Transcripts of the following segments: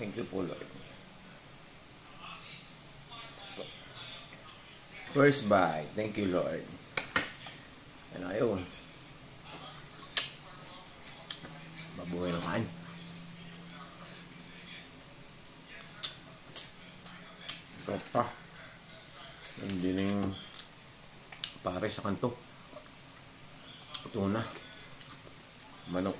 Thank you po, Lord. First bite. Thank you, Lord. Ano yun? Mabuhay naman. Ito pa. Hindi na yung pare sa kanto. Ito na. Manok.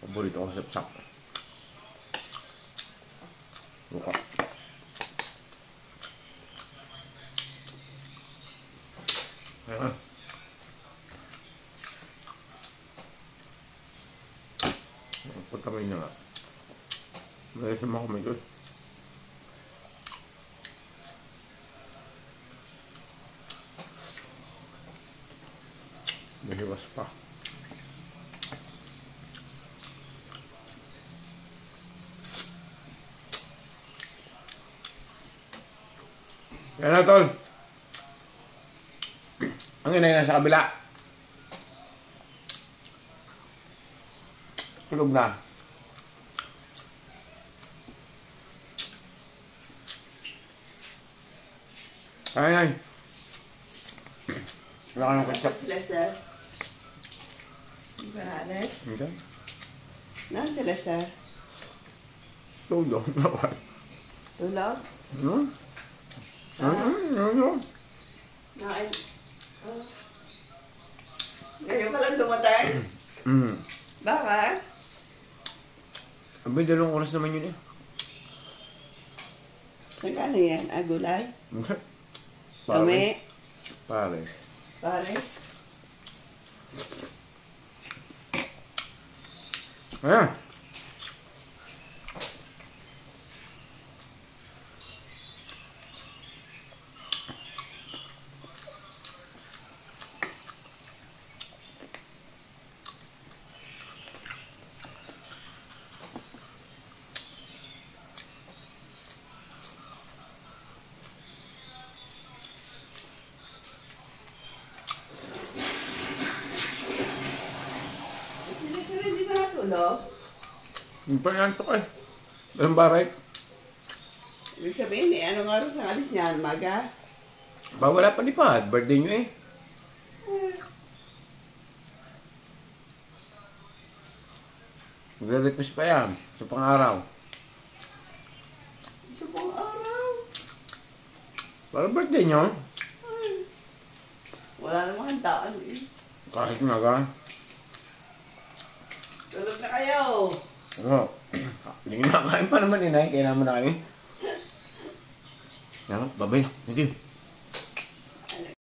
Paborito ko sapsak. Buka. Ayan. Pagkamay na nga. Mayroon sa mga kamay doon. May hiwas pa. Yan na, tol. Ang inay na sa kabila. Tulog na. Ay, ay. Wala ka ng ketchup. Lester. Bananas. Okay. Nasa Lester? Tulog. Tulog? Hmm? Ano? Nain. Ngayon ka lang dumatay? Bakit? Abay, 2 oras naman yun eh. Nagkano yan? Gulay? Okay. Dami? Pares. Pares? Ayan. Sila hindi ba natulog? Yung panyantok eh. Anong baray? Ibig sabihin eh, anong oras ang alis niya? Maga? Ba, wala pa lipad. Birthday nyo eh. Magre-request pa yan sa pang-araw. Isa pong araw. Para birthday nyo. Wala namang handaan eh. Kahit nga ka. Tulog na kayo. Oo. Hindi nakain pa naman inay. Kaya naman na kayo. Yan, babay na. Thank you.